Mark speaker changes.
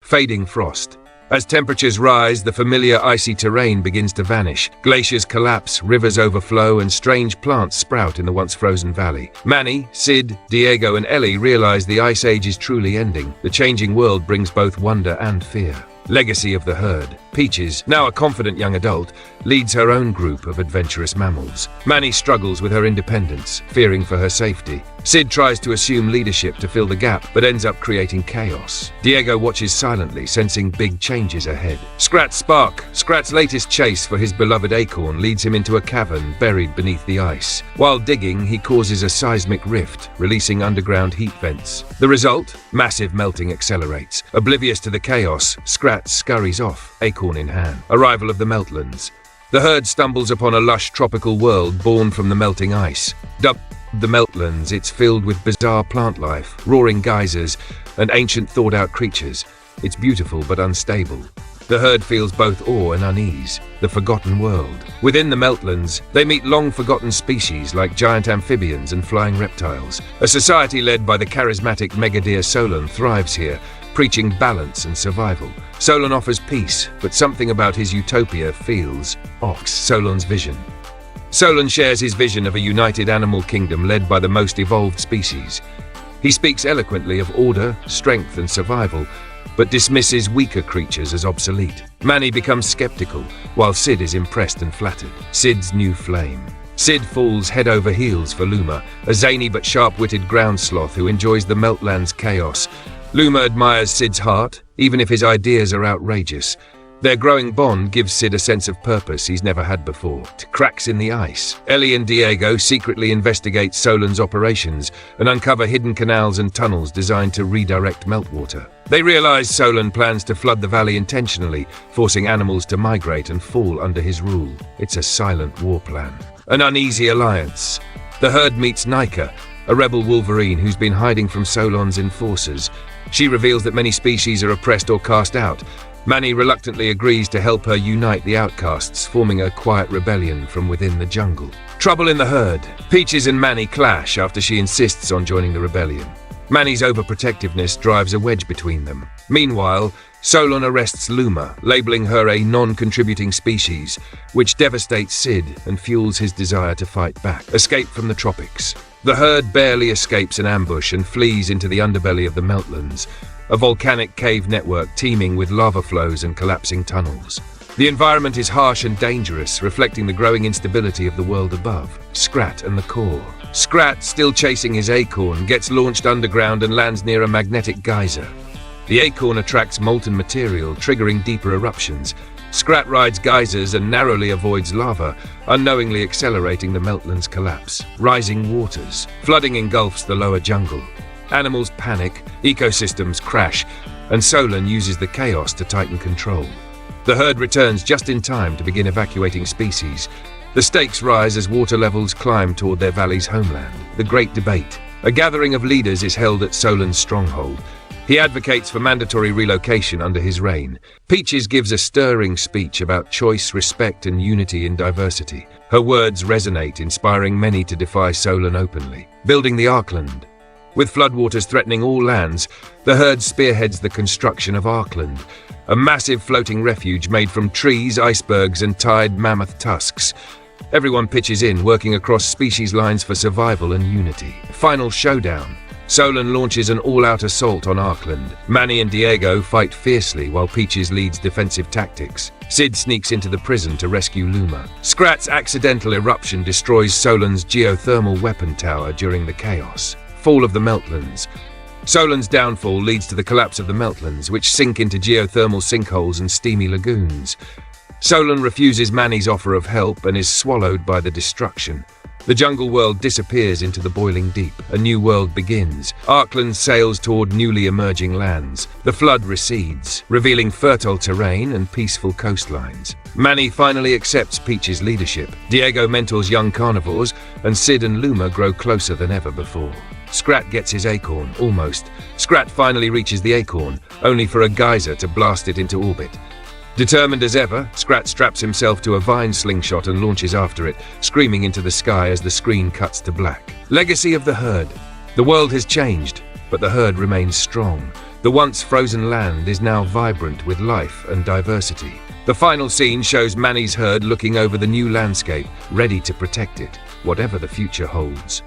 Speaker 1: fading frost. As temperatures rise, the familiar icy terrain begins to vanish. Glaciers collapse, rivers overflow, and strange plants sprout in the once frozen valley. Manny, Sid, Diego, and Ellie realize the Ice Age is truly ending. The changing world brings both wonder and fear. Legacy of the herd. Peaches, now a confident young adult, leads her own group of adventurous mammals. Manny struggles with her independence, fearing for her safety. Sid tries to assume leadership to fill the gap, but ends up creating chaos. Diego watches silently, sensing big changes ahead. Scrat's spark. Scrat's latest chase for his beloved acorn leads him into a cavern buried beneath the ice. While digging, he causes a seismic rift, releasing underground heat vents. The result? Massive melting accelerates. Oblivious to the chaos, Scrat scurries off, acorn in hand. Arrival of the Meltlands. The herd stumbles upon a lush tropical world born from the melting ice. Dubbed the Meltlands, it's filled with bizarre plant life, roaring geysers, and ancient thawed-out creatures. It's beautiful but unstable. The herd feels both awe and unease. The forgotten world. Within the Meltlands, they meet long-forgotten species like giant amphibians and flying reptiles. A society led by the charismatic megadeer Solon thrives here, preaching balance and survival. Solon offers peace, but something about his utopia feels off. Solon's vision. Solon shares his vision of a united animal kingdom led by the most evolved species. He speaks eloquently of order, strength, and survival, but dismisses weaker creatures as obsolete. Manny becomes skeptical, while Sid is impressed and flattered. Sid's new flame. Sid falls head over heels for Luma, a zany but sharp-witted ground sloth who enjoys the Meltlands' chaos. Luma admires Sid's heart, even if his ideas are outrageous. Their growing bond gives Sid a sense of purpose he's never had before. Cracks in the ice. Ellie and Diego secretly investigate Solon's operations and uncover hidden canals and tunnels designed to redirect meltwater. They realize Solon plans to flood the valley intentionally, forcing animals to migrate and fall under his rule. It's a silent war plan. An uneasy alliance. The herd meets Nika, a rebel wolverine who's been hiding from Solon's enforcers. She reveals that many species are oppressed or cast out. Manny reluctantly agrees to help her unite the outcasts, forming a quiet rebellion from within the jungle. Trouble in the herd. Peaches and Manny clash after she insists on joining the rebellion. Manny's overprotectiveness drives a wedge between them. Meanwhile, Solon arrests Luma, labeling her a non-contributing species, which devastates Sid and fuels his desire to fight back. Escape from the tropics. The herd barely escapes an ambush and flees into the underbelly of the Meltlands, a volcanic cave network teeming with lava flows and collapsing tunnels. The environment is harsh and dangerous, reflecting the growing instability of the world above. Scrat and the core. Scrat, still chasing his acorn, gets launched underground and lands near a magnetic geyser. The acorn attracts molten material, triggering deeper eruptions. Scrat rides geysers and narrowly avoids lava, unknowingly accelerating the Meltlands' collapse. Rising waters. Flooding engulfs the lower jungle. Animals panic, ecosystems crash, and Solon uses the chaos to tighten control. The herd returns just in time to begin evacuating species. The stakes rise as water levels climb toward their valley's homeland. The Great Debate. A gathering of leaders is held at Solon's stronghold. He advocates for mandatory relocation under his reign. Peaches gives a stirring speech about choice, respect, and unity in diversity. Her words resonate, inspiring many to defy Solon openly. Building the Arkland. With floodwaters threatening all lands, the herd spearheads the construction of Arkland, a massive floating refuge made from trees, icebergs, and tied mammoth tusks. Everyone pitches in, working across species lines for survival and unity. Final showdown. Solon launches an all-out assault on Arkland. Manny and Diego fight fiercely while Peaches leads defensive tactics. Sid sneaks into the prison to rescue Luma. Scrat's accidental eruption destroys Solon's geothermal weapon tower during the chaos. Fall of the Meltlands. Solon's downfall leads to the collapse of the Meltlands, which sink into geothermal sinkholes and steamy lagoons. Solon refuses Manny's offer of help and is swallowed by the destruction. The jungle world disappears into the boiling deep. A new world begins. Arkland sails toward newly emerging lands. The flood recedes, revealing fertile terrain and peaceful coastlines. Manny finally accepts Peach's leadership. Diego mentors young carnivores, and Sid and Luma grow closer than ever before. Scrat gets his acorn, almost. Scrat finally reaches the acorn, only for a geyser to blast it into orbit. Determined as ever, Scrat straps himself to a vine slingshot and launches after it, screaming into the sky as the screen cuts to black. Legacy of the herd. The world has changed, but the herd remains strong. The once frozen land is now vibrant with life and diversity. The final scene shows Manny's herd looking over the new landscape, ready to protect it, whatever the future holds.